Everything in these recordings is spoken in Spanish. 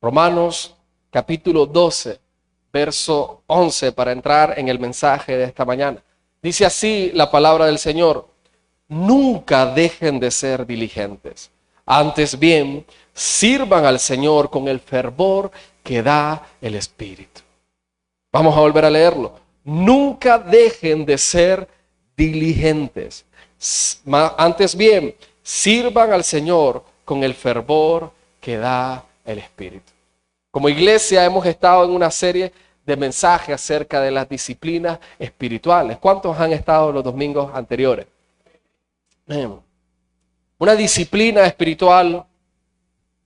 Romanos capítulo 12, verso 11, para entrar en el mensaje de esta mañana. Dice así la palabra del Señor: nunca dejen de ser diligentes. Antes bien, sirvan al Señor con el fervor que da el Espíritu. Vamos a volver a leerlo. Nunca dejen de ser diligentes. Antes bien, sirvan al Señor con el fervor que da el Espíritu. Como iglesia hemos estado en una serie de mensajes acerca de las disciplinas espirituales. ¿Cuántos han estado los domingos anteriores? Una disciplina espiritual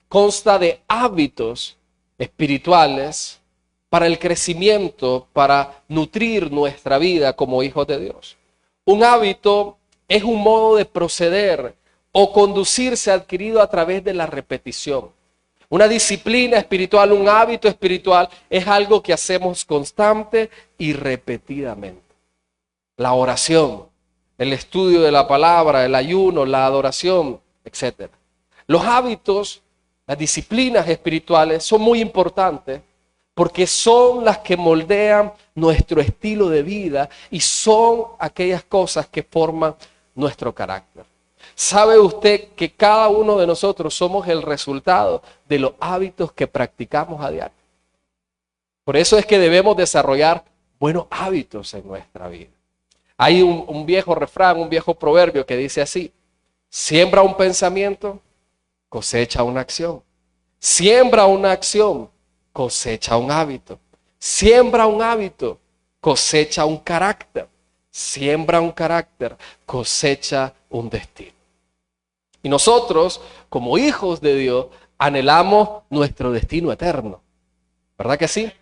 consta de hábitos espirituales para el crecimiento, para nutrir nuestra vida como hijos de Dios. Un hábito es un modo de proceder o conducirse adquirido a través de la repetición. Una disciplina espiritual, un hábito espiritual, es algo que hacemos constante y repetidamente. La oración, el estudio de la palabra, el ayuno, la adoración, etc. Los hábitos, las disciplinas espirituales son muy importantes porque son las que moldean nuestro estilo de vida y son aquellas cosas que forman nuestro carácter. ¿Sabe usted que cada uno de nosotros somos el resultado de los hábitos que practicamos a diario? Por eso es que debemos desarrollar buenos hábitos en nuestra vida. Hay un viejo refrán, un viejo proverbio que dice así: siembra un pensamiento, cosecha una acción. Siembra una acción, cosecha un hábito. Siembra un hábito, cosecha un carácter. Siembra un carácter, cosecha un destino. Y nosotros, como hijos de Dios, anhelamos nuestro destino eterno. ¿Verdad que sí?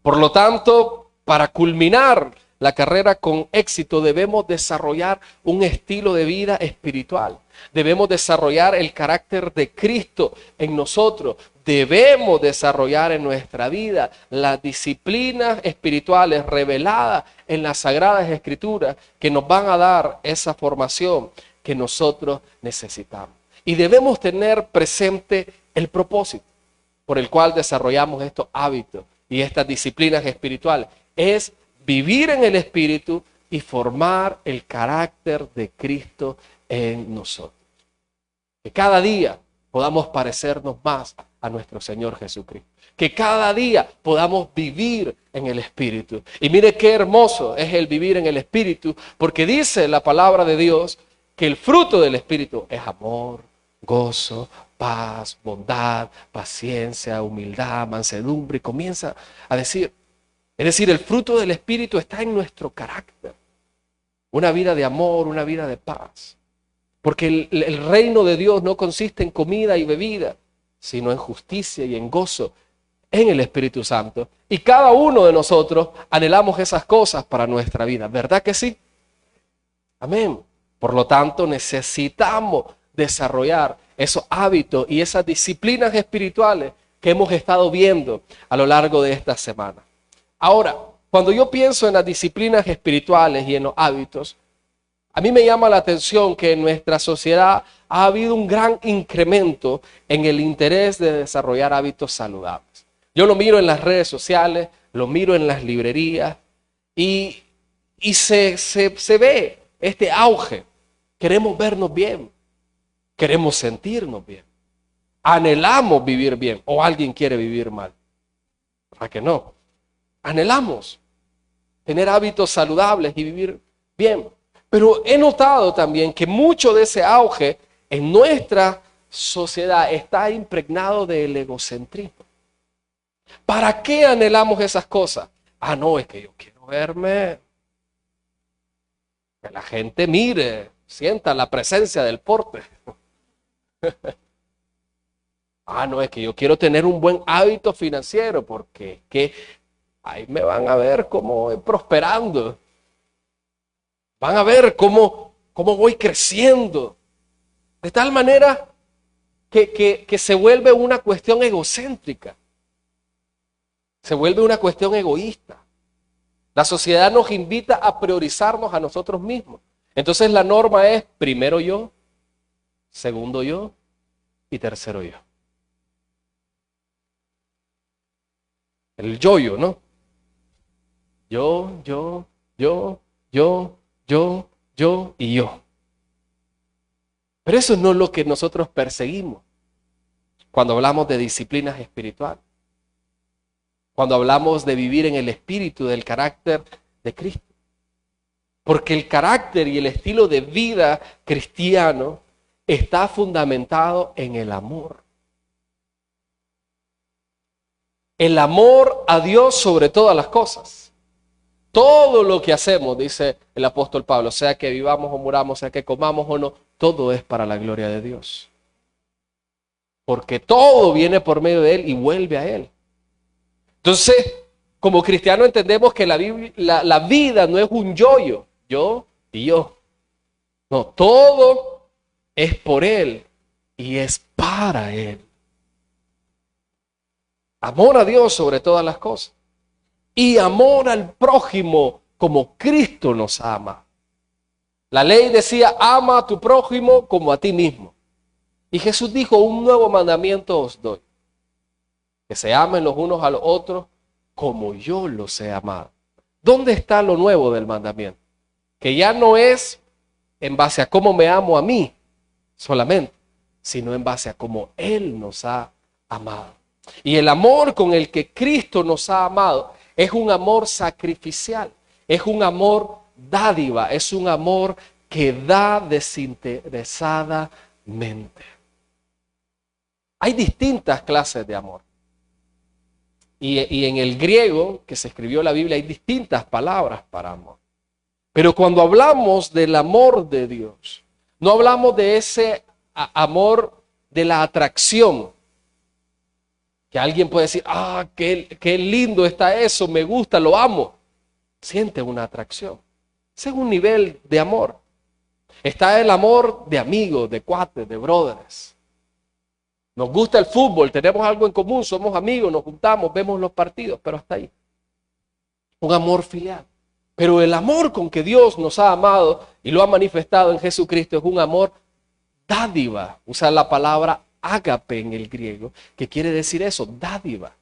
Por lo tanto, para culminar la carrera con éxito, debemos desarrollar un estilo de vida espiritual. Debemos desarrollar el carácter de Cristo en nosotros. Debemos desarrollar en nuestra vida las disciplinas espirituales reveladas en las Sagradas Escrituras que nos van a dar esa formación que nosotros necesitamos. Y debemos tener presente el propósito por el cual desarrollamos estos hábitos y estas disciplinas espirituales. Es vivir en el Espíritu y formar el carácter de Cristo en nosotros. Que cada día podamos parecernos más a nuestro Señor Jesucristo. Que cada día podamos vivir en el Espíritu. Y mire qué hermoso es el vivir en el Espíritu, porque dice la palabra de Dios que el fruto del Espíritu es amor, gozo, paz, bondad, paciencia, humildad, mansedumbre. Y comienza a decir, es decir, el fruto del Espíritu está en nuestro carácter. Una vida de amor, una vida de paz. Porque el reino de Dios no consiste en comida y bebida, sino en justicia y en gozo en el Espíritu Santo. Y cada uno de nosotros anhelamos esas cosas para nuestra vida. ¿Verdad que sí? Amén. Por lo tanto, necesitamos desarrollar esos hábitos y esas disciplinas espirituales que hemos estado viendo a lo largo de esta semana. Ahora, cuando yo pienso en las disciplinas espirituales y en los hábitos, a mí me llama la atención que en nuestra sociedad ha habido un gran incremento en el interés de desarrollar hábitos saludables. Yo lo miro en las redes sociales, lo miro en las librerías y se ve este auge. Queremos vernos bien, queremos sentirnos bien, anhelamos vivir bien o alguien quiere vivir mal. ¿Verdad que no? Anhelamos tener hábitos saludables y vivir bien. Pero he notado también que mucho de ese auge en nuestra sociedad está impregnado del egocentrismo. ¿Para qué anhelamos esas cosas? Ah, no, es que yo quiero verme, que la gente mire, sienta la presencia del porte. Ah, no, es que yo quiero tener un buen hábito financiero porque es que ahí me van a ver cómo voy prosperando. Van a ver cómo voy creciendo. De tal manera que se vuelve una cuestión egocéntrica. Se vuelve una cuestión egoísta. La sociedad nos invita a priorizarnos a nosotros mismos. Entonces la norma es primero yo, segundo yo y tercero yo. El yo-yo, ¿no? Yo, yo y yo. Pero eso no es lo que nosotros perseguimos cuando hablamos de disciplinas espirituales. Cuando hablamos de vivir en el espíritu del carácter de Cristo. Porque el carácter y el estilo de vida cristiano está fundamentado en el amor. El amor a Dios sobre todas las cosas. Todo lo que hacemos, dice el apóstol Pablo, sea que vivamos o muramos, sea que comamos o no, todo es para la gloria de Dios. Porque todo viene por medio de Él y vuelve a Él. Entonces, como cristianos entendemos que la vida no es un yo-yo, yo y yo. No, todo es por Él y es para Él. Amor a Dios sobre todas las cosas. Y amor al prójimo como Cristo nos ama. La ley decía, ama a tu prójimo como a ti mismo. Y Jesús dijo, un nuevo mandamiento os doy. Que se amen los unos a los otros como yo los he amado. ¿Dónde está lo nuevo del mandamiento? Que ya no es en base a cómo me amo a mí solamente, sino en base a cómo Él nos ha amado. Y el amor con el que Cristo nos ha amado es un amor sacrificial, es un amor dádiva, es un amor que da desinteresadamente. Hay distintas clases de amor. Y en el griego que se escribió la Biblia hay distintas palabras para amor. Pero cuando hablamos del amor de Dios, no hablamos de ese amor de la atracción. Que alguien puede decir, qué lindo está eso, me gusta, lo amo. Siente una atracción. Ese es un nivel de amor. Está el amor de amigos, de cuates, de brothers. Nos gusta el fútbol, tenemos algo en común, somos amigos, nos juntamos, vemos los partidos, pero hasta ahí. Un amor filial. Pero el amor con que Dios nos ha amado y lo ha manifestado en Jesucristo es un amor dádiva. Usa la palabra ágape en el griego, que quiere decir eso, dádiva.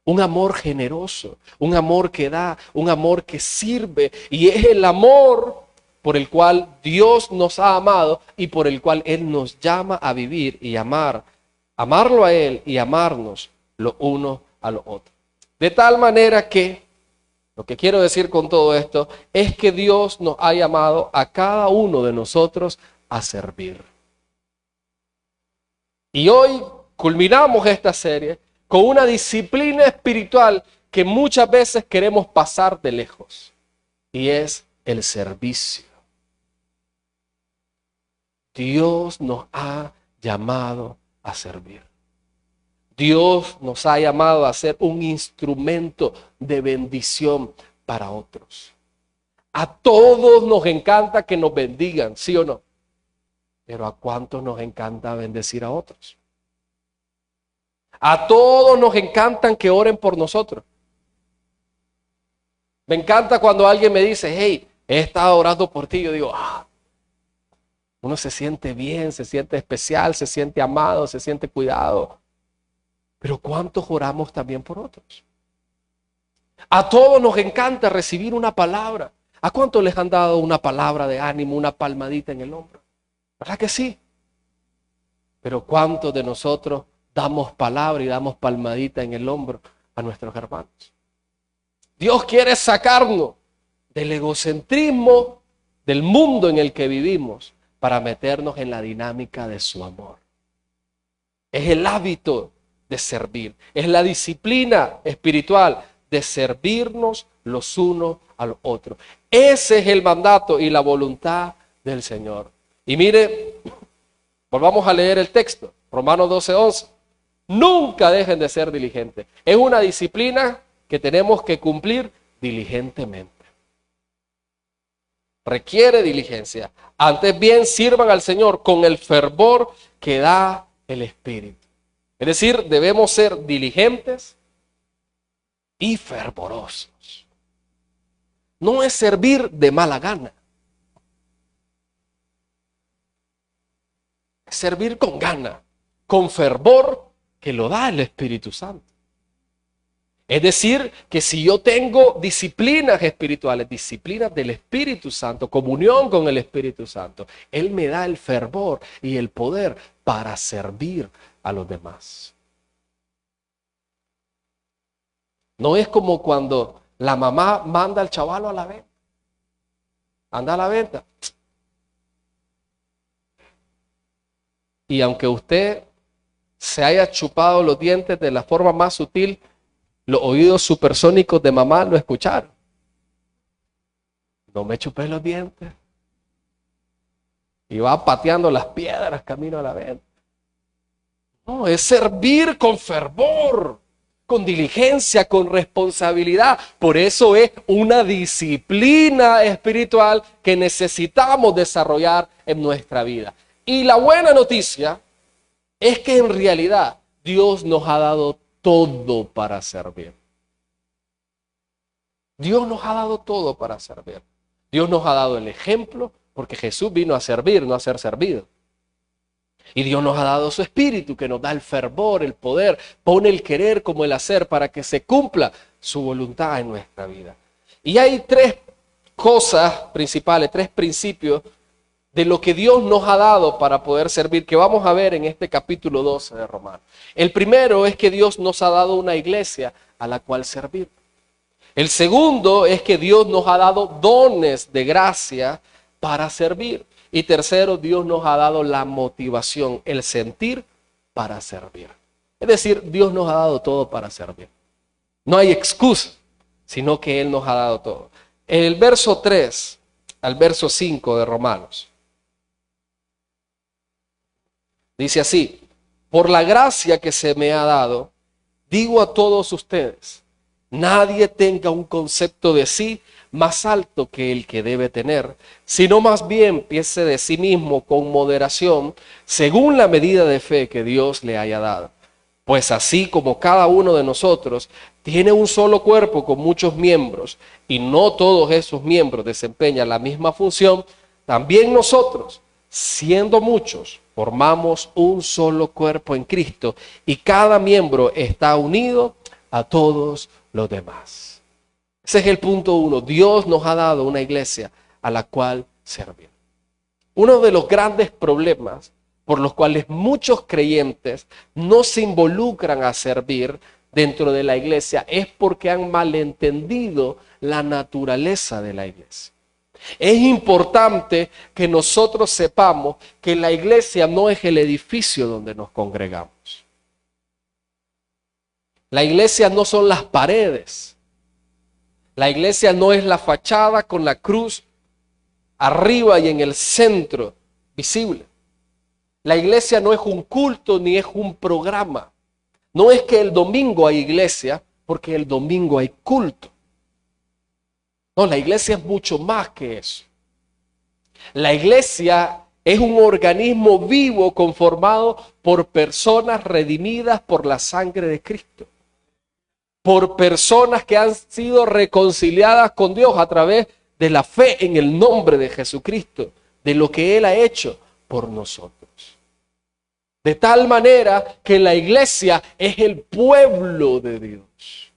Un amor generoso, un amor que da, un amor que sirve. Y es el amor por el cual Dios nos ha amado y por el cual Él nos llama a vivir y amar. Amarlo a Él y amarnos los unos a los otros. De tal manera que, lo que quiero decir con todo esto, es que Dios nos ha llamado a cada uno de nosotros a servir. Y hoy culminamos esta serie con una disciplina espiritual que muchas veces queremos pasar de lejos. Y es el servicio. Dios nos ha llamado a servir. Dios nos ha llamado a ser un instrumento de bendición para otros. A todos nos encanta que nos bendigan, ¿sí o no? Pero ¿a cuántos nos encanta bendecir a otros? A todos nos encantan que oren por nosotros. Me encanta cuando alguien me dice, hey, he estado orando por ti. Yo digo, uno se siente bien, se siente especial, se siente amado, se siente cuidado. Pero ¿cuántos oramos también por otros? A todos nos encanta recibir una palabra. ¿A cuántos les han dado una palabra de ánimo, una palmadita en el hombro? ¿Verdad que sí? Pero ¿cuántos de nosotros damos palabra y damos palmadita en el hombro a nuestros hermanos? Dios quiere sacarnos del egocentrismo del mundo en el que vivimos para meternos en la dinámica de su amor. Es el hábito de servir, es la disciplina espiritual de servirnos los unos a los otros. Ese es el mandato y la voluntad del Señor. Y mire, volvamos a leer el texto, Romanos 12:11. Nunca dejen de ser diligentes. Es una disciplina que tenemos que cumplir diligentemente. Requiere diligencia. Antes bien, sirvan al Señor con el fervor que da el Espíritu. Es decir, debemos ser diligentes y fervorosos. No es servir de mala gana. Es servir con gana, con fervor que lo da el Espíritu Santo. Es decir, que si yo tengo disciplinas espirituales, disciplinas del Espíritu Santo, comunión con el Espíritu Santo, Él me da el fervor y el poder para servir a los demás. No es como cuando la mamá manda al chavalo a la venta. Anda a la venta. Y aunque usted se haya chupado los dientes de la forma más sutil, los oídos supersónicos de mamá lo escucharon. No me chupé los dientes. Y va pateando las piedras camino a la venta. No, es servir con fervor, con diligencia, con responsabilidad. Por eso es una disciplina espiritual que necesitamos desarrollar en nuestra vida. Y la buena noticia es que en realidad Dios nos ha dado todo para servir. Dios nos ha dado todo para servir. Dios nos ha dado el ejemplo, porque Jesús vino a servir, no a ser servido. Y Dios nos ha dado su espíritu que nos da el fervor, el poder, pone el querer como el hacer para que se cumpla su voluntad en nuestra vida. Y hay tres cosas principales, tres principios de lo que Dios nos ha dado para poder servir, que vamos a ver en este capítulo 12 de Romanos. El primero es que Dios nos ha dado una iglesia a la cual servir. El segundo es que Dios nos ha dado dones de gracia para servir. Y tercero, Dios nos ha dado la motivación, el sentir para servir. Es decir, Dios nos ha dado todo para servir. No hay excusa, sino que Él nos ha dado todo. En el verso 3 al verso 5 de Romanos, dice así: por la gracia que se me ha dado, digo a todos ustedes, nadie tenga un concepto de sí más alto que el que debe tener, sino más bien piense de sí mismo con moderación, según la medida de fe que Dios le haya dado. Pues así como cada uno de nosotros tiene un solo cuerpo con muchos miembros, y no todos esos miembros desempeñan la misma función, también nosotros, siendo muchos, formamos un solo cuerpo en Cristo, y cada miembro está unido a todos los demás. Ese es el punto uno. Dios nos ha dado una iglesia a la cual servir. Uno de los grandes problemas por los cuales muchos creyentes no se involucran a servir dentro de la iglesia es porque han malentendido la naturaleza de la iglesia. Es importante que nosotros sepamos que la iglesia no es el edificio donde nos congregamos. La iglesia no son las paredes. La iglesia no es la fachada con la cruz arriba y en el centro visible. La iglesia no es un culto ni es un programa. No es que el domingo hay iglesia, porque el domingo hay culto. No, la iglesia es mucho más que eso. La iglesia es un organismo vivo conformado por personas redimidas por la sangre de Cristo. Por personas que han sido reconciliadas con Dios a través de la fe en el nombre de Jesucristo, de lo que Él ha hecho por nosotros. De tal manera que la iglesia es el pueblo de Dios.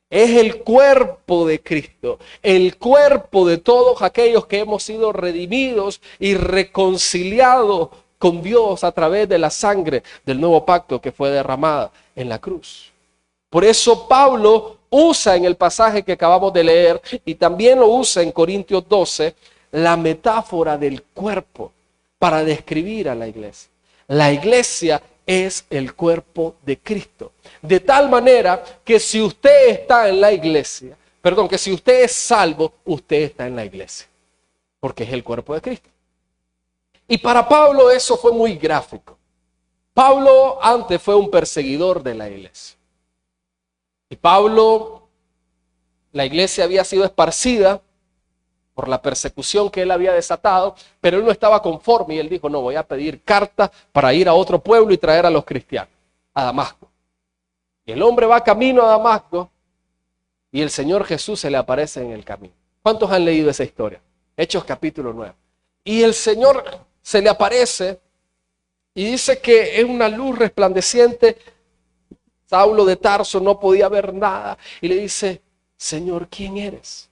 Es el cuerpo de Cristo, el cuerpo de todos aquellos que hemos sido redimidos y reconciliados con Dios a través de la sangre del nuevo pacto que fue derramada en la cruz. Por eso Pablo usa en el pasaje que acabamos de leer y también lo usa en Corintios 12 la metáfora del cuerpo para describir a la iglesia. La iglesia es el cuerpo de Cristo. De tal manera que si usted está en la iglesia, que si usted es salvo, usted está en la iglesia. Porque es el cuerpo de Cristo. Y para Pablo eso fue muy gráfico. Pablo antes fue un perseguidor de la iglesia. Y Pablo, la iglesia había sido esparcida por la persecución que él había desatado, pero él no estaba conforme y él dijo, no, voy a pedir cartas para ir a otro pueblo y traer a los cristianos, a Damasco. Y el hombre va camino a Damasco y el Señor Jesús se le aparece en el camino. ¿Cuántos han leído esa historia? Hechos capítulo 9. Y el Señor se le aparece y dice que es una luz resplandeciente, Saulo de Tarso no podía ver nada y le dice, Señor, ¿quién eres?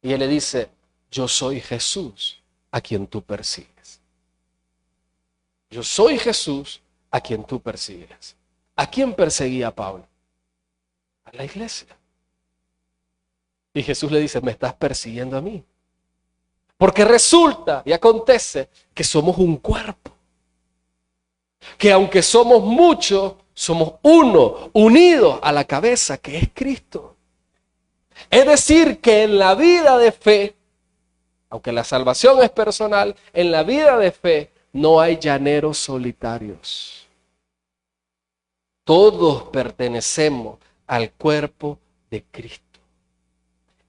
Y él le dice, yo soy Jesús a quien tú persigues. Yo soy Jesús a quien tú persigues. ¿A quién perseguía Pablo? A la iglesia. Y Jesús le dice, me estás persiguiendo a mí. Porque resulta y acontece que somos un cuerpo. Que aunque somos muchos, somos uno, unidos a la cabeza que es Cristo. Es decir, que en la vida de fe, aunque la salvación es personal, en la vida de fe no hay llaneros solitarios. Todos pertenecemos al cuerpo de Cristo.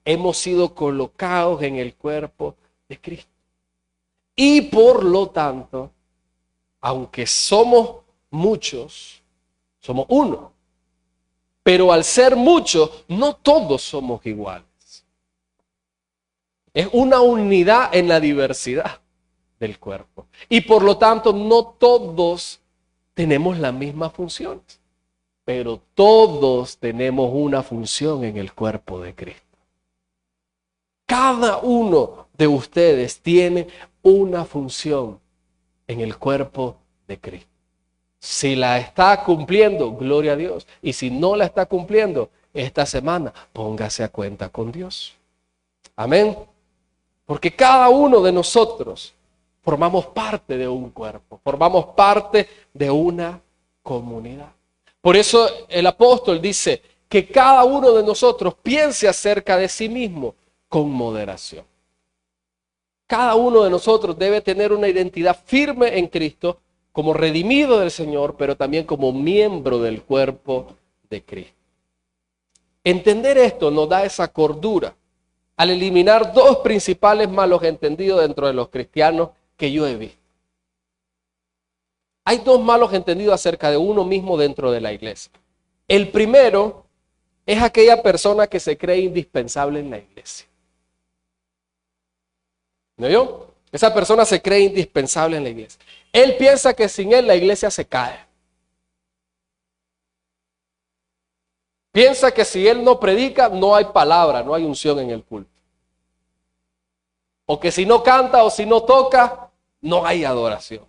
Hemos sido colocados en el cuerpo de Cristo. Y por lo tanto, aunque somos muchos, somos uno. Pero al ser muchos, no todos somos iguales. Es una unidad en la diversidad del cuerpo. Y por lo tanto, no todos tenemos las mismas funciones. Pero todos tenemos una función en el cuerpo de Cristo. Cada uno de ustedes tiene una función en el cuerpo de Cristo. Si la está cumpliendo, gloria a Dios. Y si no la está cumpliendo, esta semana, póngase a cuenta con Dios. Amén. Porque cada uno de nosotros formamos parte de un cuerpo, formamos parte de una comunidad. Por eso el apóstol dice que cada uno de nosotros piense acerca de sí mismo con moderación. Cada uno de nosotros debe tener una identidad firme en Cristo, como redimido del Señor, pero también como miembro del cuerpo de Cristo. Entender esto nos da esa cordura al eliminar dos principales malos entendidos dentro de los cristianos que yo he visto. Hay dos malos entendidos acerca de uno mismo dentro de la iglesia. El primero es aquella persona que se cree indispensable en la iglesia. ¿No oyó? Esa persona se cree indispensable en la iglesia. Él piensa que sin él la iglesia se cae. Piensa que si él no predica, no hay palabra, no hay unción en el culto. O que si no canta o si no toca, no hay adoración.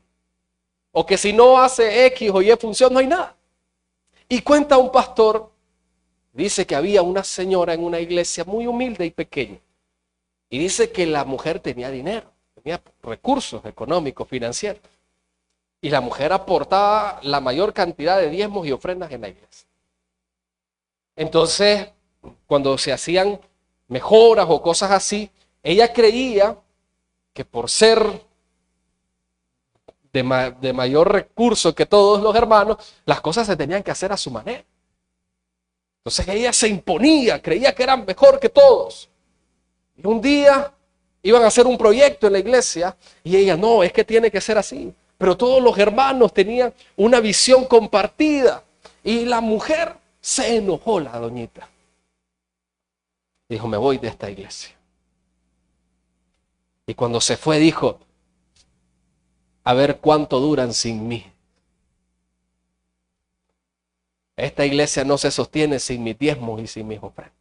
O que si no hace X o Y función, no hay nada. Y cuenta un pastor, dice que había una señora en una iglesia muy humilde y pequeña. Y dice que la mujer tenía dinero, tenía recursos económicos, financieros. Y la mujer aportaba la mayor cantidad de diezmos y ofrendas en la iglesia. Entonces, cuando se hacían mejoras o cosas así, ella creía que por ser de mayor recurso que todos los hermanos, las cosas se tenían que hacer a su manera. Entonces ella se imponía, creía que eran mejor que todos. Y un día iban a hacer un proyecto en la iglesia y ella, no, es que tiene que ser así. Pero todos los hermanos tenían una visión compartida. Y la mujer se enojó, la doñita. Dijo, me voy de esta iglesia. Y cuando se fue dijo, a ver cuánto duran sin mí. Esta iglesia no se sostiene sin mis diezmos y sin mis ofrendas.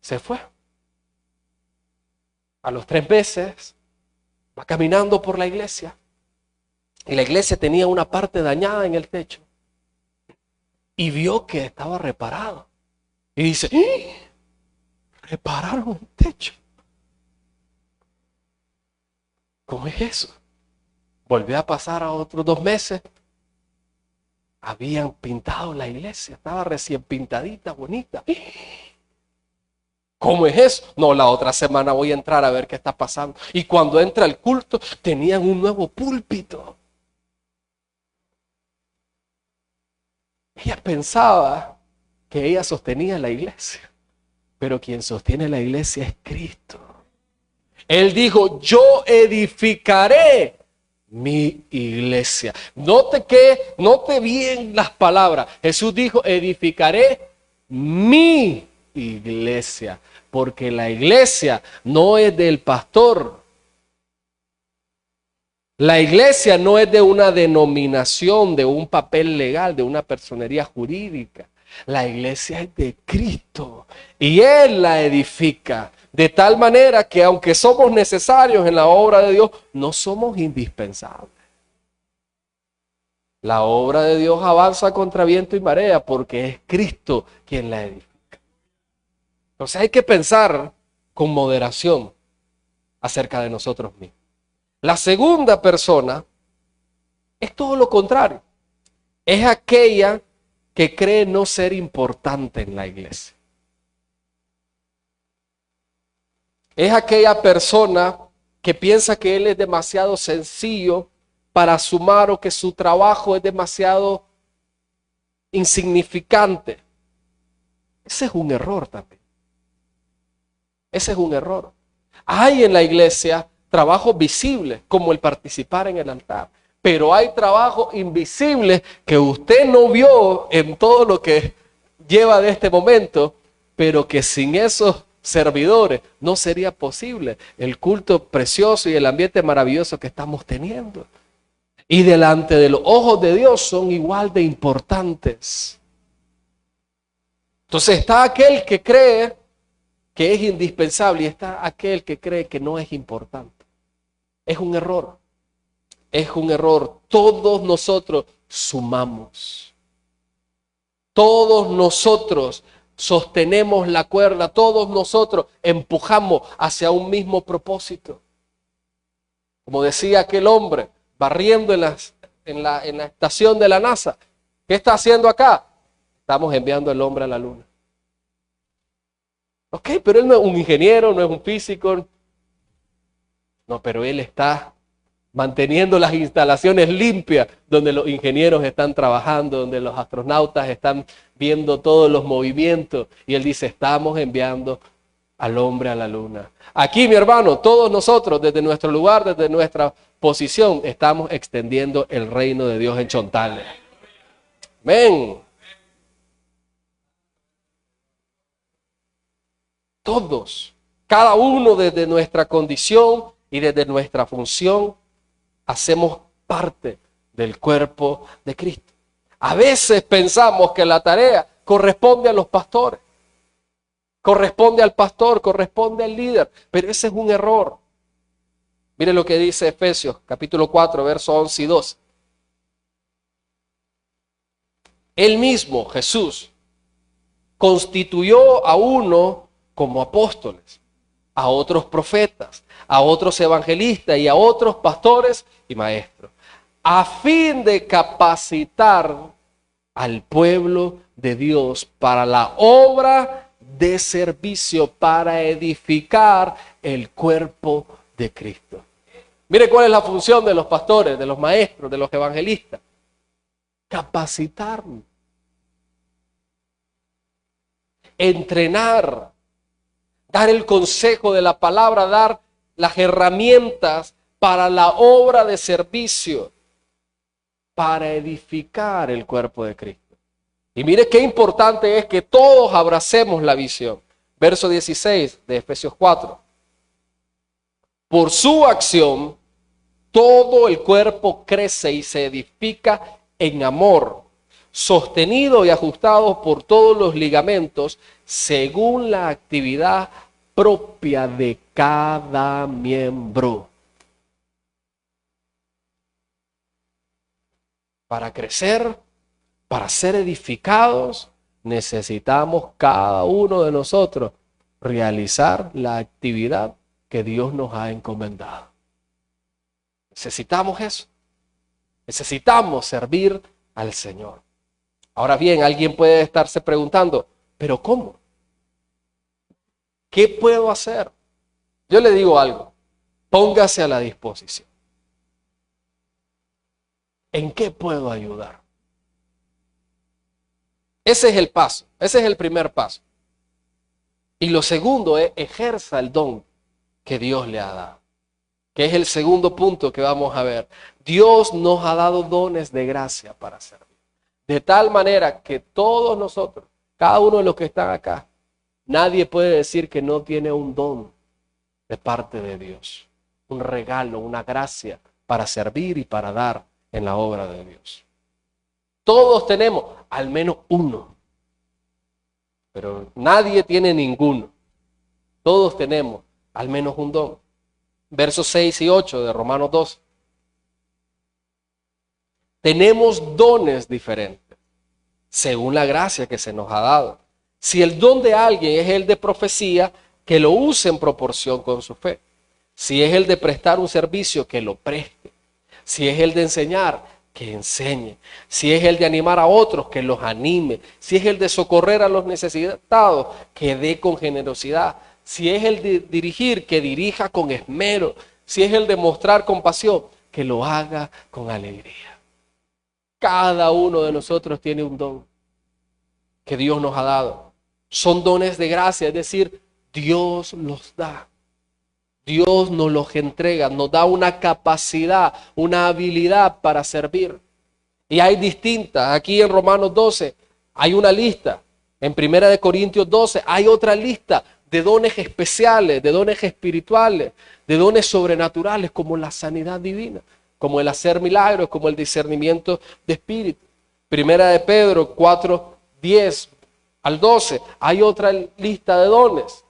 Se fue. A los 3 meses va caminando por la iglesia. Y la iglesia tenía una parte dañada en el techo. Y vio que estaba reparado. Y dice, repararon el techo. ¿Cómo es eso? Volvió a pasar a otros 2 meses. Habían pintado la iglesia. Estaba recién pintadita, bonita. ¿Cómo es eso? No, la otra semana voy a entrar a ver qué está pasando. Y cuando entra el culto, tenían un nuevo púlpito. Ella pensaba que ella sostenía la iglesia. Pero quien sostiene la iglesia es Cristo. Él dijo, yo edificaré mi iglesia. Note bien las palabras. Jesús dijo, edificaré mi iglesia. Porque la iglesia no es del pastor. La iglesia no es de una denominación, de un papel legal, de una personería jurídica. La iglesia es de Cristo y Él la edifica. De tal manera que aunque somos necesarios en la obra de Dios, no somos indispensables. La obra de Dios avanza contra viento y marea porque es Cristo quien la edifica. Entonces hay que pensar con moderación acerca de nosotros mismos. La segunda persona es todo lo contrario. Es aquella que cree no ser importante en la iglesia. Es aquella persona que piensa que él es demasiado sencillo para sumar o que su trabajo es demasiado insignificante. Ese es un error también. Ese es un error. Hay en la iglesia trabajos visibles, como el participar en el altar. Pero hay trabajos invisibles que usted no vio en todo lo que lleva de este momento, pero que sin esos servidores no sería posible el culto precioso y el ambiente maravilloso que estamos teniendo. Y delante de los ojos de Dios son igual de importantes. Entonces está aquel que cree que es indispensable y está aquel que cree que no es importante. Es un error. Es un error. Todos nosotros sumamos. Todos nosotros sostenemos la cuerda. Todos nosotros empujamos hacia un mismo propósito. Como decía aquel hombre, barriendo en la estación de la NASA. ¿Qué está haciendo acá? Estamos enviando al hombre a la luna. Ok, pero él no es un ingeniero, no es un físico. No, pero él está manteniendo las instalaciones limpias donde los ingenieros están trabajando, donde los astronautas están viendo todos los movimientos. Y él dice, estamos enviando al hombre a la luna. Aquí, mi hermano, todos nosotros, desde nuestro lugar, desde nuestra posición, estamos extendiendo el reino de Dios en Chontales. Amén. Todos, cada uno desde nuestra condición y desde nuestra función, hacemos parte del cuerpo de Cristo. A veces pensamos que la tarea corresponde a los pastores, corresponde al pastor, corresponde al líder, pero ese es un error. Mire lo que dice Efesios, capítulo 4, versos 11 y 12. Él mismo, Jesús, constituyó a uno como apóstoles, a otros profetas, a otros evangelistas y a otros pastores y maestros, a fin de capacitar al pueblo de Dios para la obra de servicio, para edificar el cuerpo de Cristo. Mire cuál es la función de los pastores, de los maestros, de los evangelistas. Capacitarnos, entrenar, dar el consejo de la palabra, dar las herramientas para la obra de servicio, para edificar el cuerpo de Cristo. Y mire qué importante es que todos abracemos la visión. Verso 16 de Efesios 4. Por su acción, todo el cuerpo crece y se edifica en amor, sostenido y ajustado por todos los ligamentos, según la actividad propia de cada miembro. Para crecer, para ser edificados, necesitamos cada uno de nosotros realizar la actividad que Dios nos ha encomendado. Necesitamos eso. Necesitamos servir al Señor. Ahora bien, alguien puede estarse preguntando, ¿pero cómo? ¿Qué puedo hacer? Yo le digo algo, póngase a la disposición. ¿En qué puedo ayudar? Ese es el paso, ese es el primer paso. Y lo segundo es ejerza el don que Dios le ha dado, que es el segundo punto que vamos a ver. Dios nos ha dado dones de gracia para servir. De tal manera que todos nosotros, cada uno de los que están acá, nadie puede decir que no tiene un don de parte de Dios, un regalo, una gracia para servir y para dar en la obra de Dios. Todos tenemos al menos uno, pero nadie tiene ninguno. Todos tenemos al menos un don. Versos 6 y 8 de Romanos 2. Tenemos dones diferentes, según la gracia que se nos ha dado. Si el don de alguien es el de profecía, que lo use en proporción con su fe. Si es el de prestar un servicio, que lo preste. Si es el de enseñar, que enseñe. Si es el de animar a otros, que los anime. Si es el de socorrer a los necesitados, que dé con generosidad. Si es el de dirigir, que dirija con esmero. Si es el de mostrar compasión, que lo haga con alegría. Cada uno de nosotros tiene un don que Dios nos ha dado. Son dones de gracia, es decir, Dios los da. Dios nos los entrega, nos da una capacidad, una habilidad para servir. Y hay distintas. Aquí en Romanos 12 hay una lista. En 1 Corintios 12 hay otra lista de dones especiales, de dones espirituales, de dones sobrenaturales como la sanidad divina, como el hacer milagros, como el discernimiento de espíritu. 1 Pedro 4, 10 al 12 hay otra lista de dones.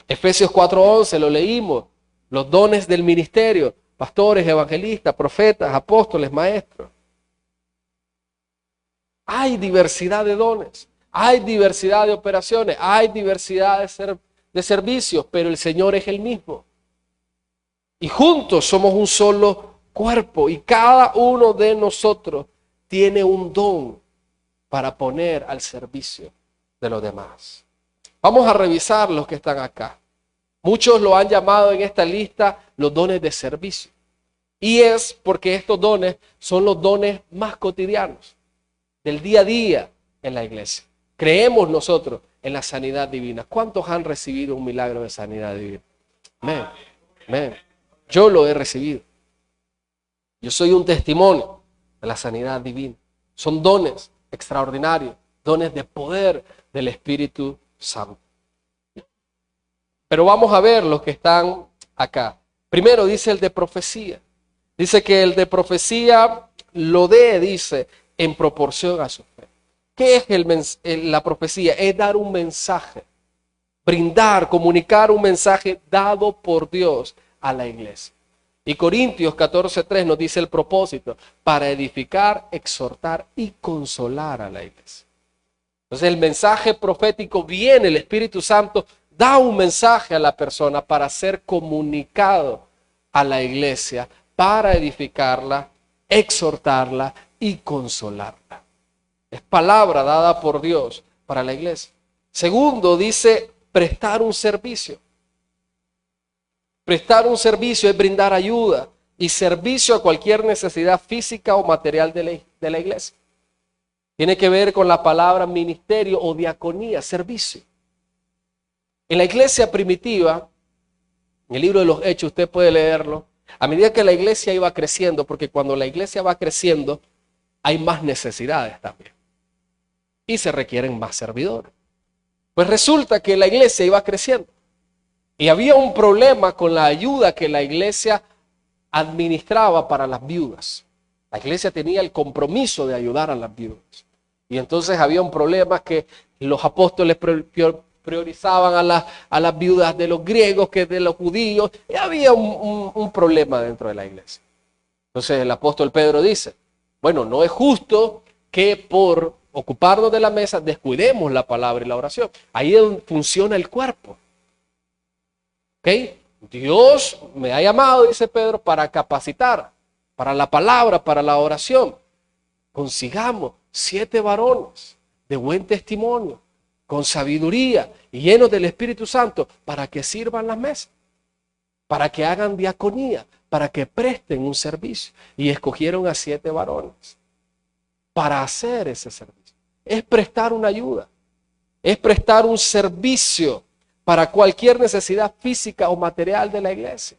Efesios 4:11 lo leímos, los dones del ministerio, pastores, evangelistas, profetas, apóstoles, maestros. Hay diversidad de dones, hay diversidad de operaciones, hay diversidad de servicios, pero el Señor es el mismo. Y juntos somos un solo cuerpo y cada uno de nosotros tiene un don para poner al servicio de los demás. Vamos a revisar los que están acá. Muchos lo han llamado en esta lista los dones de servicio. Y es porque estos dones son los dones más cotidianos, del día a día en la iglesia. Creemos nosotros en la sanidad divina. ¿Cuántos han recibido un milagro de sanidad divina? Amén. Amén. Yo lo he recibido. Yo soy un testimonio de la sanidad divina. Son dones extraordinarios, dones de poder del Espíritu Santo. Pero vamos a ver los que están acá. Primero dice el de profecía. Dice que el de profecía lo dé, dice, en proporción a su fe. ¿Qué es la profecía? Es dar un mensaje, brindar, comunicar un mensaje dado por Dios a la iglesia. Y Corintios 14:3 nos dice el propósito, para edificar, exhortar y consolar a la iglesia. Entonces el mensaje profético viene, el Espíritu Santo da un mensaje a la persona para ser comunicado a la iglesia, para edificarla, exhortarla y consolarla. Es palabra dada por Dios para la iglesia. Segundo, dice prestar un servicio. Prestar un servicio es brindar ayuda y servicio a cualquier necesidad física o material de la iglesia. Tiene que ver con la palabra ministerio o diaconía, servicio. En la iglesia primitiva, en el libro de los Hechos, usted puede leerlo, a medida que la iglesia iba creciendo, porque cuando la iglesia va creciendo, hay más necesidades también. Y se requieren más servidores. Pues resulta que la iglesia iba creciendo. Y había un problema con la ayuda que la iglesia administraba para las viudas. La iglesia tenía el compromiso de ayudar a las viudas. Y entonces había un problema que los apóstoles priorizaban a las viudas de los griegos que de los judíos. Y había un problema dentro de la iglesia. Entonces el apóstol Pedro dice, bueno, no es justo que por ocuparnos de la mesa descuidemos la palabra y la oración. Ahí es donde funciona el cuerpo. ¿Okay? Dios me ha llamado, dice Pedro, para capacitar, para la palabra, para la oración. Consigamos 7 varones de buen testimonio, con sabiduría y llenos del Espíritu Santo, para que sirvan las mesas, para que hagan diaconía, para que presten un servicio. Y escogieron a 7 varones para hacer ese servicio. Es prestar una ayuda, es prestar un servicio para cualquier necesidad física o material de la iglesia.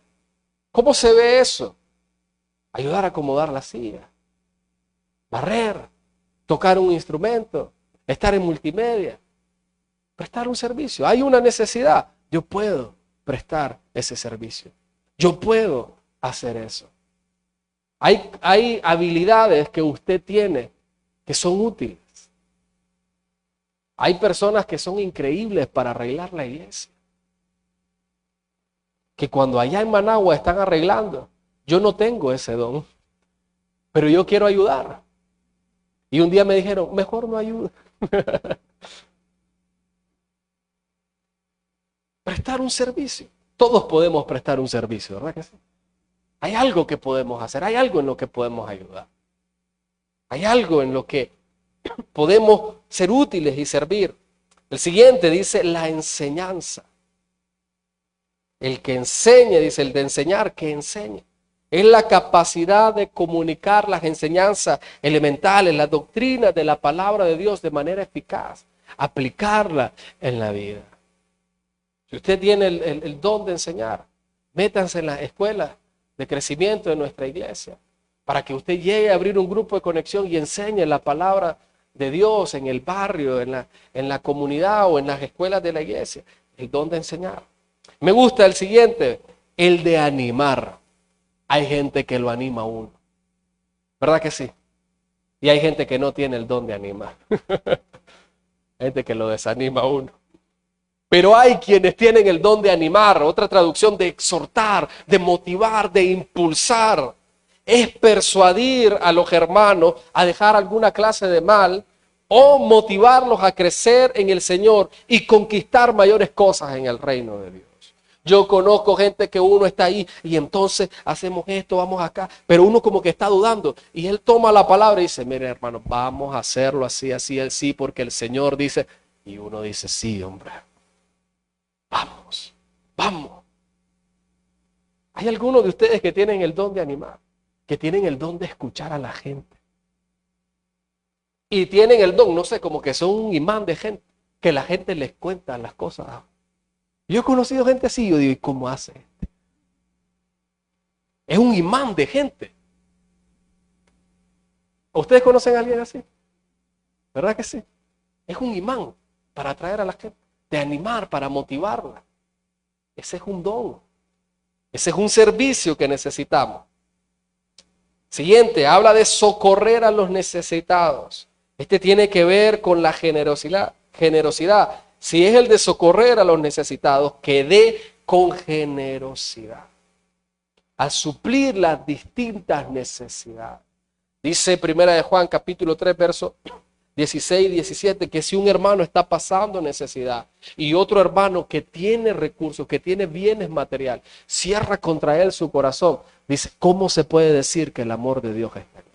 ¿Cómo se ve eso? Ayudar a acomodar la silla, barrer, tocar un instrumento, estar en multimedia, prestar un servicio. Hay una necesidad, yo puedo prestar ese servicio. Yo puedo hacer eso. Hay habilidades que usted tiene que son útiles. Hay personas que son increíbles para arreglar la iglesia. Que cuando allá en Managua están arreglando, yo no tengo ese don, pero yo quiero ayudar. Y un día me dijeron, mejor no ayuda. Prestar un servicio. Todos podemos prestar un servicio, ¿verdad que sí? Hay algo que podemos hacer, hay algo en lo que podemos ayudar. Hay algo en lo que podemos ser útiles y servir. El siguiente dice la enseñanza. El que enseñe, dice el de enseñar, que enseñe. Es la capacidad de comunicar las enseñanzas elementales, las doctrinas de la palabra de Dios de manera eficaz, aplicarla en la vida. Si usted tiene el don de enseñar, métanse en las escuelas de crecimiento de nuestra iglesia, para que usted llegue a abrir un grupo de conexión y enseñe la palabra de Dios en el barrio, en la comunidad o en las escuelas de la iglesia. El don de enseñar. Me gusta el siguiente, el de animar. Hay gente que lo anima a uno, ¿verdad que sí? Y hay gente que no tiene el don de animar. Gente que lo desanima a uno. Pero hay quienes tienen el don de animar, otra traducción de exhortar, de motivar, de impulsar. Es persuadir a los hermanos a dejar alguna clase de mal o motivarlos a crecer en el Señor y conquistar mayores cosas en el reino de Dios. Yo conozco gente que uno está ahí y entonces hacemos esto, vamos acá, pero uno como que está dudando y él toma la palabra y dice, mire hermano, vamos a hacerlo así, así, él sí, porque el Señor dice, y uno dice, sí hombre, vamos, vamos. Hay algunos de ustedes que tienen el don de animar, que tienen el don de escuchar a la gente. Y tienen el don, no sé, como que son un imán de gente, que la gente les cuenta las cosas. Yo he conocido gente así, yo digo, ¿y cómo hace este? Es un imán de gente. ¿Ustedes conocen a alguien así? ¿Verdad que sí? Es un imán para atraer a la gente, de animar, para motivarla. Ese es un don. Ese es un servicio que necesitamos. Siguiente, habla de socorrer a los necesitados. Este tiene que ver con la generosidad. Si es el de socorrer a los necesitados, que dé con generosidad, a suplir las distintas necesidades. Dice 1 de Juan capítulo 3, versos 16 y 17, que si un hermano está pasando necesidad y otro hermano que tiene recursos, que tiene bienes materiales, cierra contra él su corazón, dice, ¿cómo se puede decir que el amor de Dios está en él?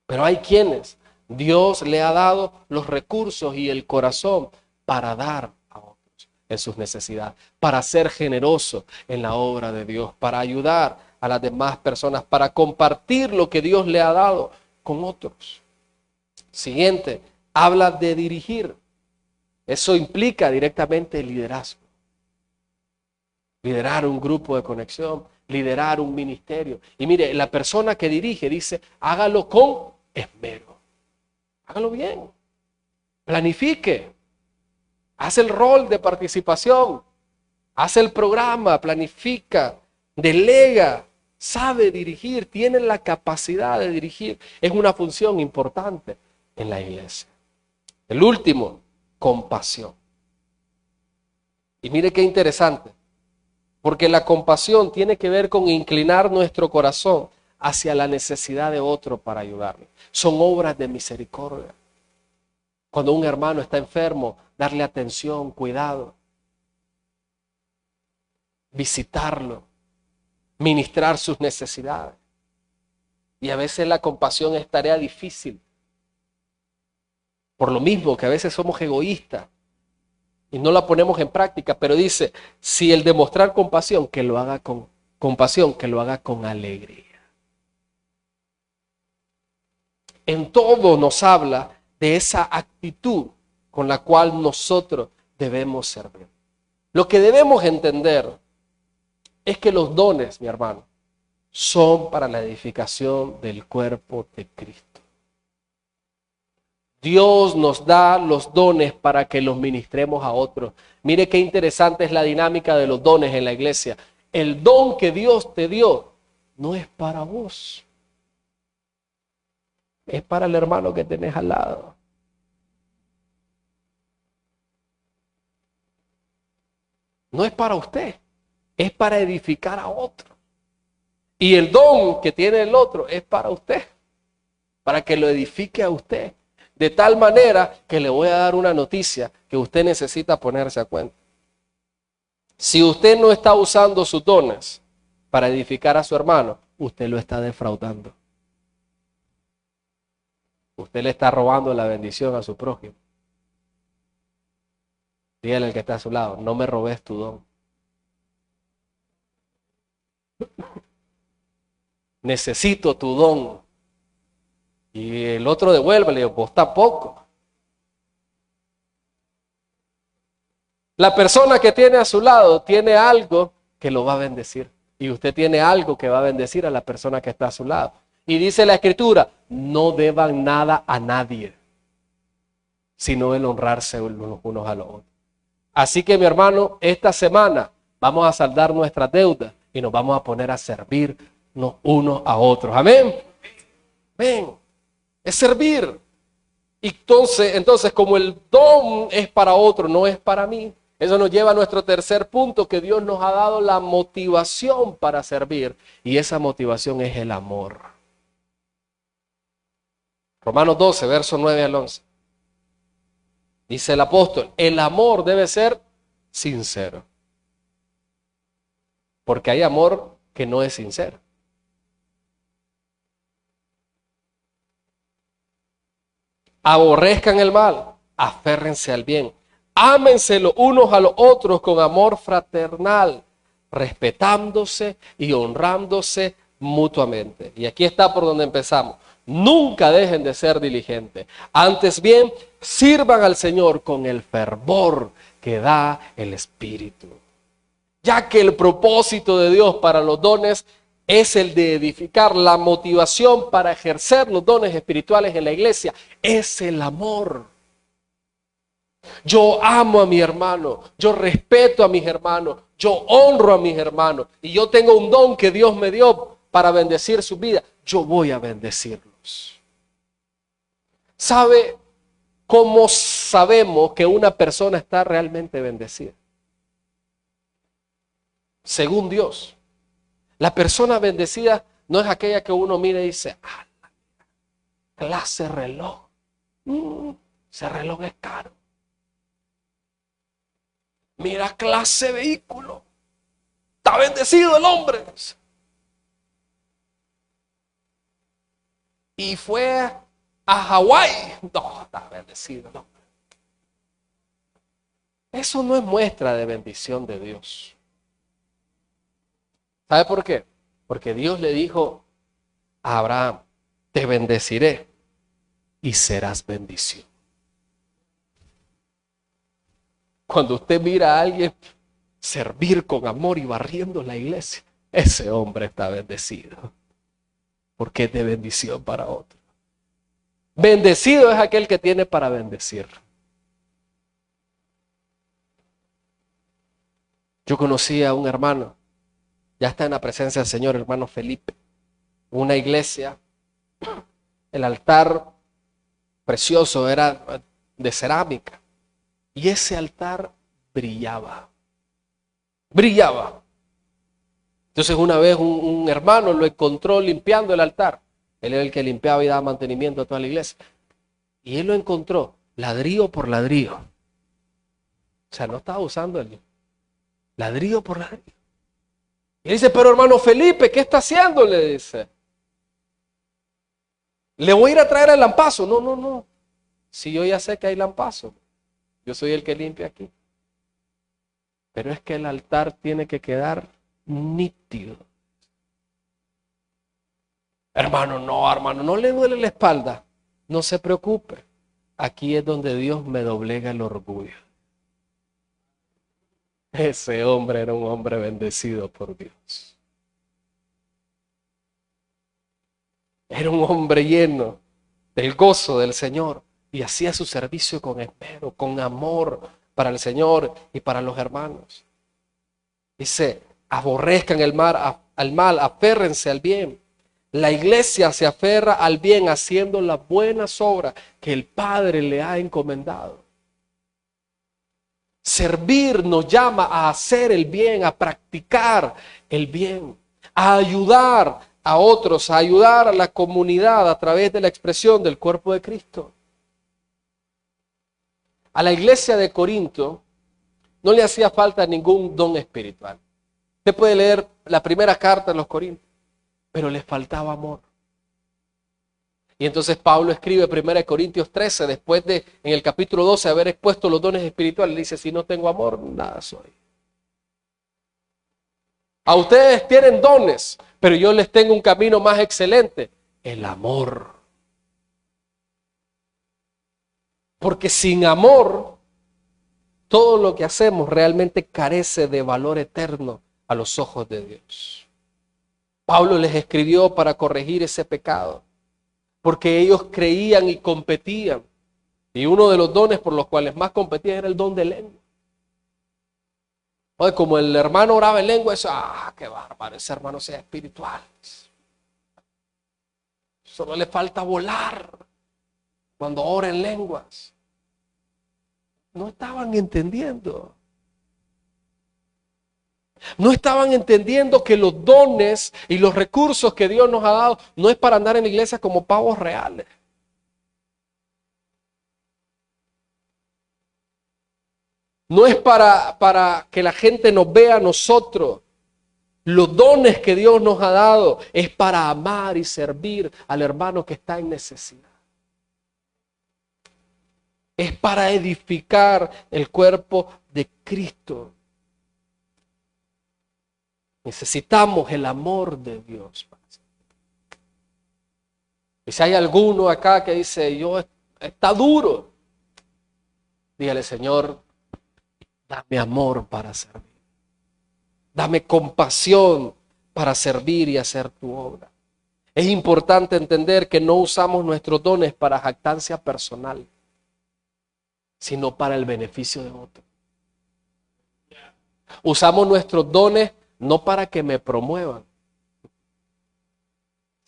Pero hay quienes Dios le ha dado los recursos y el corazón para dar a otros en sus necesidades, para ser generoso en la obra de Dios, para ayudar a las demás personas, para compartir lo que Dios le ha dado con otros. Siguiente, habla de dirigir. Eso implica directamente liderazgo. Liderar un grupo de conexión, liderar un ministerio. Y mire, la persona que dirige dice, hágalo con esmero. Hágalo bien. Planifique. Haz el rol de participación. Haz el programa, planifica, delega, sabe dirigir, tiene la capacidad de dirigir. Es una función importante en la iglesia. El último, compasión. Y mire qué interesante, porque la compasión tiene que ver con inclinar nuestro corazón hacia la necesidad de otro para ayudarle. Son obras de misericordia. Cuando un hermano está enfermo, darle atención, cuidado, visitarlo, ministrar sus necesidades. Y a veces la compasión es tarea difícil. Por lo mismo que a veces somos egoístas y no la ponemos en práctica, pero dice, si el demostrar compasión, que lo haga con compasión, que lo haga con alegría. En todo nos habla de esa actitud con la cual nosotros debemos servir. Lo que debemos entender es que los dones, mi hermano, son para la edificación del cuerpo de Cristo. Dios nos da los dones para que los ministremos a otros. Mire qué interesante es la dinámica de los dones en la iglesia. El don que Dios te dio no es para vos. Es para el hermano que tenés al lado. No es para usted, es para edificar a otro. Y el don que tiene el otro es para usted, para que lo edifique a usted. De tal manera que le voy a dar una noticia que usted necesita ponerse a cuenta. Si usted no está usando sus dones para edificar a su hermano, usted lo está defraudando. Usted le está robando la bendición a su prójimo. Dígale al que está a su lado, no me robes tu don. Necesito tu don. Y el otro devuelve, le digo, vos tampoco. La persona que tiene a su lado tiene algo que lo va a bendecir. Y usted tiene algo que va a bendecir a la persona que está a su lado. Y dice la Escritura, no deban nada a nadie, sino el honrarse los unos a los otros. Así que mi hermano, esta semana vamos a saldar nuestras deudas y nos vamos a poner a servirnos unos a otros. Amén. Amén. Es servir. Y entonces, como el don es para otro, no es para mí. Eso nos lleva a nuestro tercer punto, que Dios nos ha dado la motivación para servir. Y esa motivación es el amor. Romanos 12, verso 9 al 11. Dice el apóstol, el amor debe ser sincero. Porque hay amor que no es sincero. Aborrezcan el mal, aférrense al bien. Ámense los unos a los otros con amor fraternal, respetándose y honrándose mutuamente. Y aquí está por donde empezamos. Nunca dejen de ser diligentes. Antes bien, sirvan al Señor con el fervor que da el Espíritu. Ya que el propósito de Dios para los dones es el de edificar, la motivación para ejercer los dones espirituales en la iglesia es el amor. Yo amo a mi hermano, yo respeto a mis hermanos, yo honro a mis hermanos y yo tengo un don que Dios me dio para bendecir su vida. Yo voy a bendecirlos. ¿Sabe cómo sabemos que una persona está realmente bendecida? Según Dios. La persona bendecida no es aquella que uno mira y dice, ah, clase reloj. Ese reloj es caro. Mira clase vehículo. Está bendecido el hombre. Y fue a Hawái. No, está bendecido el hombre. Eso no es muestra de bendición de Dios. ¿Sabe por qué? Porque Dios le dijo a Abraham, te bendeciré y serás bendición. Cuando usted mira a alguien servir con amor y barriendo la iglesia, ese hombre está bendecido. Porque es de bendición para otro. Bendecido es aquel que tiene para bendecir. Yo conocí a un hermano, ya está en la presencia del Señor, hermano Felipe, una iglesia, el altar precioso era de cerámica y ese altar brillaba. Entonces una vez un hermano lo encontró limpiando el altar. Él era el que limpiaba y daba mantenimiento a toda la iglesia. Y él lo encontró ladrillo por ladrillo. O sea, no estaba usando el ladrillo por ladrillo. Y dice, pero hermano Felipe, ¿qué está haciendo? Le dice. Le voy a ir a traer el lampazo. No. Si yo ya sé que hay lampazo. Yo soy el que limpia aquí. Pero es que el altar tiene que quedar nítido. Hermano, no le duele la espalda. No se preocupe. Aquí es donde Dios me doblega el orgullo. Ese hombre era un hombre bendecido por Dios. Era un hombre lleno del gozo del Señor y hacía su servicio con esmero, con amor para el Señor y para los hermanos. Dice, Aborrezcan al mal, aférrense al bien. La iglesia se aferra al bien haciendo las buenas obras que el Padre le ha encomendado. Servir nos llama a hacer el bien, a practicar el bien, a ayudar a otros, a ayudar a la comunidad a través de la expresión del cuerpo de Cristo. A la iglesia de Corinto no le hacía falta ningún don espiritual. Usted puede leer la primera carta de los Corintios, pero les faltaba amor. Y entonces Pablo escribe 1 Corintios 13, después de, en el capítulo 12, haber expuesto los dones espirituales, dice, si no tengo amor, nada soy. A ustedes tienen dones, pero yo les tengo un camino más excelente, el amor. Porque sin amor, todo lo que hacemos realmente carece de valor eterno a los ojos de Dios. Pablo les escribió para corregir ese pecado, porque ellos creían y competían. Y uno de los dones por los cuales más competían era el don de lengua. Oye, como el hermano oraba en lengua, eso, qué bárbaro, ese hermano sea espiritual. Solo le falta volar cuando ora en lenguas. No estaban entendiendo. No estaban entendiendo que los dones y los recursos que Dios nos ha dado no es para andar en la iglesia como pavos reales. No es para que la gente nos vea a nosotros. Los dones que Dios nos ha dado es para amar y servir al hermano que está en necesidad. Es para edificar el cuerpo de Cristo. Necesitamos el amor de Dios. Y si hay alguno acá que dice, está duro, dígale, Señor, dame amor para servir. Dame compasión para servir y hacer tu obra. Es importante entender que no usamos nuestros dones para jactancia personal, sino para el beneficio de otros. Usamos nuestros dones no para que me promuevan,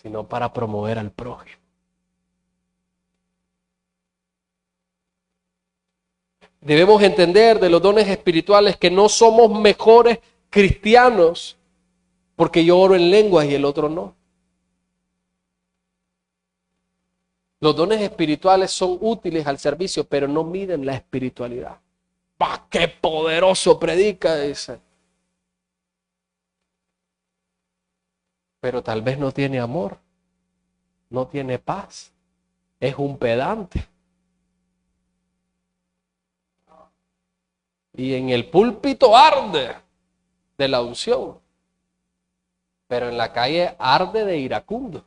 sino para promover al prójimo. Debemos entender de los dones espirituales que no somos mejores cristianos porque yo oro en lenguas y el otro no. Los dones espirituales son útiles al servicio, pero no miden la espiritualidad. ¡Bah, qué poderoso predica! Dice. Pero tal vez no tiene amor, no tiene paz, es un pedante. Y en el púlpito arde de la unción, pero en la calle arde de iracundo.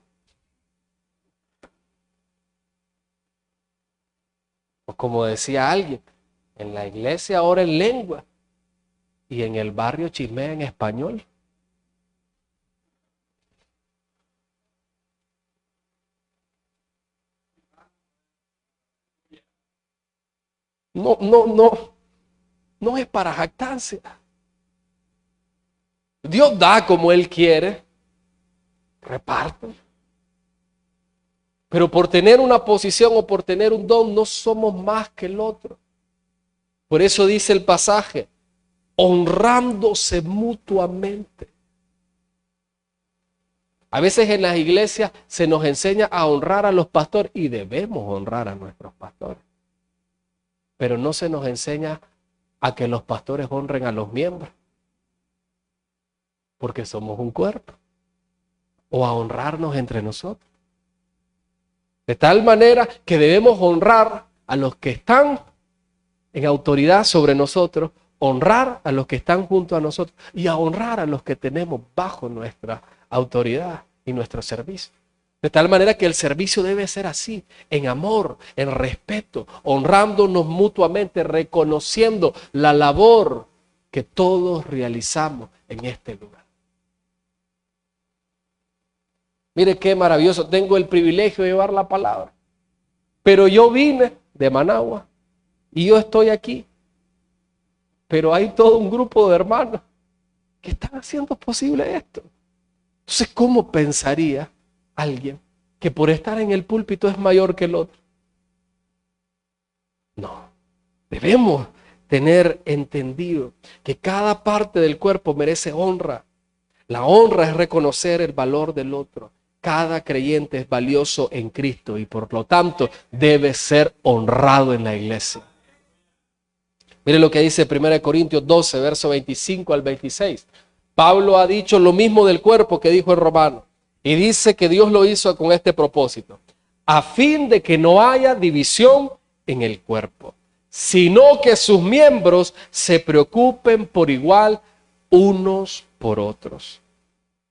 O como decía alguien, en la iglesia ora en lengua y en el barrio chismea en español. No es para jactancia. Dios da como Él quiere, reparte. Pero por tener una posición o por tener un don, no somos más que el otro. Por eso dice el pasaje, honrándose mutuamente. A veces en las iglesias se nos enseña a honrar a los pastores y debemos honrar a nuestros pastores. Pero no se nos enseña a que los pastores honren a los miembros, porque somos un cuerpo, o a honrarnos entre nosotros. De tal manera que debemos honrar a los que están en autoridad sobre nosotros, honrar a los que están junto a nosotros y a honrar a los que tenemos bajo nuestra autoridad y nuestro servicio. De tal manera que el servicio debe ser así, en amor, en respeto, honrándonos mutuamente, reconociendo la labor que todos realizamos en este lugar. Mire qué maravilloso, tengo el privilegio de llevar la palabra. Pero yo vine de Managua y yo estoy aquí. Pero hay todo un grupo de hermanos que están haciendo posible esto. Entonces, ¿cómo pensaría alguien que por estar en el púlpito es mayor que el otro? No. Debemos tener entendido que cada parte del cuerpo merece honra. La honra es reconocer el valor del otro. Cada creyente es valioso en Cristo y por lo tanto debe ser honrado en la iglesia. Mire lo que dice 1 Corintios 12, verso 25 al 26. Pablo ha dicho lo mismo del cuerpo que dijo el Romano. Y dice que Dios lo hizo con este propósito, a fin de que no haya división en el cuerpo, sino que sus miembros se preocupen por igual unos por otros.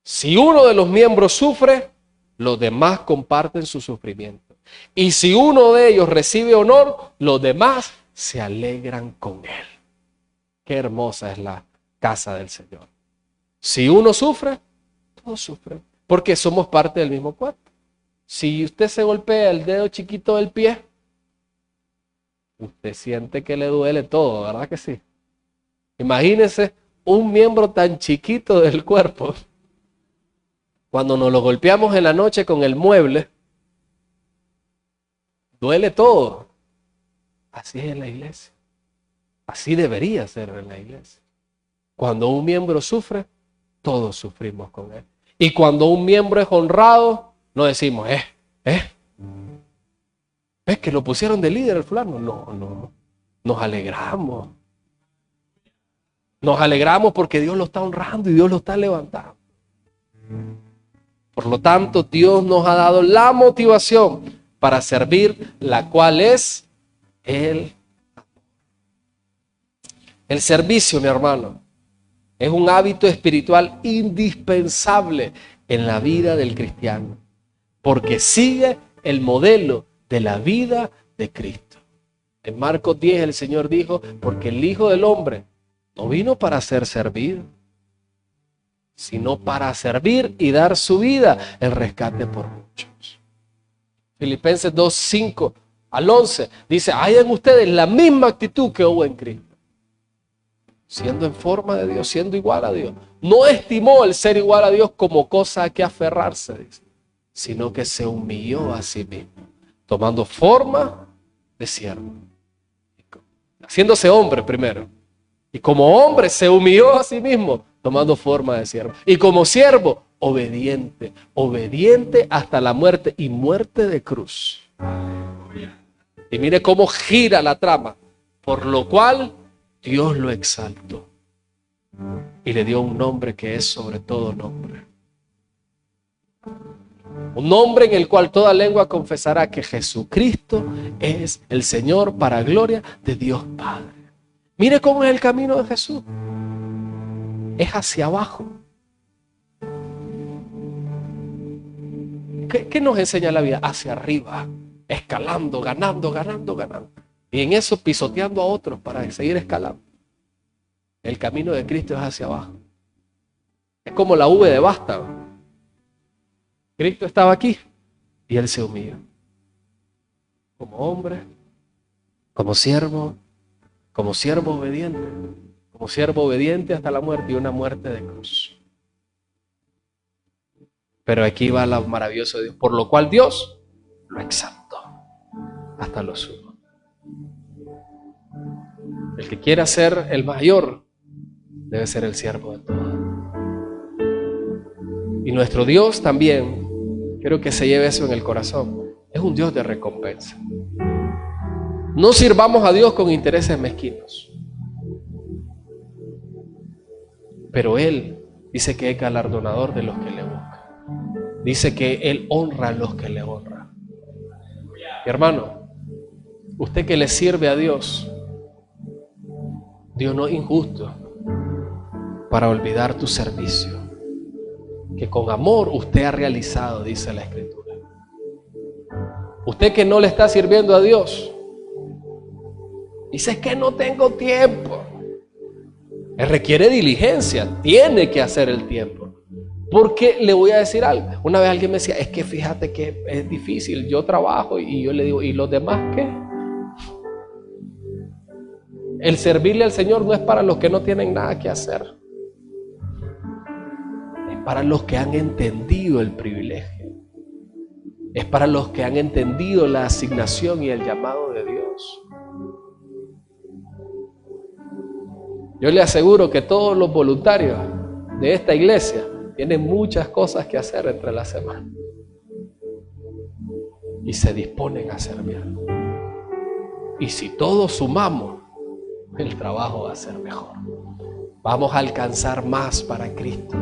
Si uno de los miembros sufre, los demás comparten su sufrimiento. Y si uno de ellos recibe honor, los demás se alegran con él. Qué hermosa es la casa del Señor. Si uno sufre, todos sufren, porque somos parte del mismo cuerpo. Si usted se golpea el dedo chiquito del pie, usted siente que le duele todo, ¿verdad que sí? Imagínese un miembro tan chiquito del cuerpo. Cuando nos lo golpeamos en la noche con el mueble, duele todo. Así es en la iglesia. Así debería ser en la iglesia. Cuando un miembro sufre, todos sufrimos con él. Y cuando un miembro es honrado, no decimos, ¿ves que lo pusieron de líder el fulano? No. Nos alegramos. Nos alegramos porque Dios lo está honrando y Dios lo está levantando. Por lo tanto, Dios nos ha dado la motivación para servir, la cual es el amor. El servicio, mi hermano, es un hábito espiritual indispensable en la vida del cristiano, porque sigue el modelo de la vida de Cristo. En Marcos 10 el Señor dijo, porque el Hijo del Hombre no vino para ser servido, sino para servir y dar su vida en rescate por muchos. Filipenses 2, 5 al 11 dice, hayan ustedes la misma actitud que hubo en Cristo. Siendo en forma de Dios, siendo igual a Dios. No estimó el ser igual a Dios como cosa a que aferrarse, dice, sino que se humilló a sí mismo, tomando forma de siervo. Haciéndose hombre primero. Y como hombre se humilló a sí mismo, tomando forma de siervo. Y como siervo, obediente. Obediente hasta la muerte y muerte de cruz. Y mire cómo gira la trama. Por lo cual Dios lo exaltó y le dio un nombre que es sobre todo nombre. Un nombre en el cual toda lengua confesará que Jesucristo es el Señor para gloria de Dios Padre. Mire cómo es el camino de Jesús. Es hacia abajo. ¿Qué nos enseña la vida? Hacia arriba, escalando, ganando. Y en eso pisoteando a otros para seguir escalando. El camino de Cristo es hacia abajo. Es como la V de Vástago. Cristo estaba aquí y Él se humilló. Como hombre, como siervo obediente. Como siervo obediente hasta la muerte y una muerte de cruz. Pero aquí va lo maravilloso de Dios. Por lo cual Dios lo exaltó hasta lo sumo. El que quiera ser el mayor debe ser el siervo de todos. Y nuestro Dios también, quiero que se lleve eso en el corazón, es un Dios de recompensa. No sirvamos a Dios con intereses mezquinos. Pero Él dice que es galardonador de los que le buscan. Dice que Él honra a los que le honran. Mi hermano, usted que le sirve a Dios, Dios no es injusto para olvidar tu servicio, que con amor usted ha realizado, dice la Escritura. Usted que no le está sirviendo a Dios, dice, es que no tengo tiempo. Requiere diligencia, tiene que hacer el tiempo. Porque le voy a decir algo. Una vez alguien me decía, es que fíjate que es difícil, yo trabajo, y yo le digo, ¿y los demás qué? El servirle al Señor no es para los que no tienen nada que hacer. para los que han entendido el privilegio. Es para los que han entendido la asignación y el llamado de Dios. Yo le aseguro que todos los voluntarios de esta iglesia tienen muchas cosas que hacer entre la semana. Y se disponen a servir. Y si todos sumamos, el trabajo va a ser mejor. Vamos a alcanzar más para Cristo.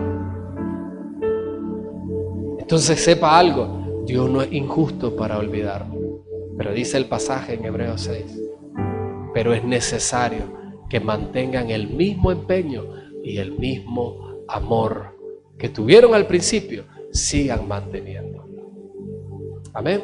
Entonces sepa algo, Dios no es injusto para olvidarlo. Pero dice el pasaje en Hebreos 6, pero es necesario que mantengan el mismo empeño y el mismo amor que tuvieron al principio, sigan manteniendo. Amén.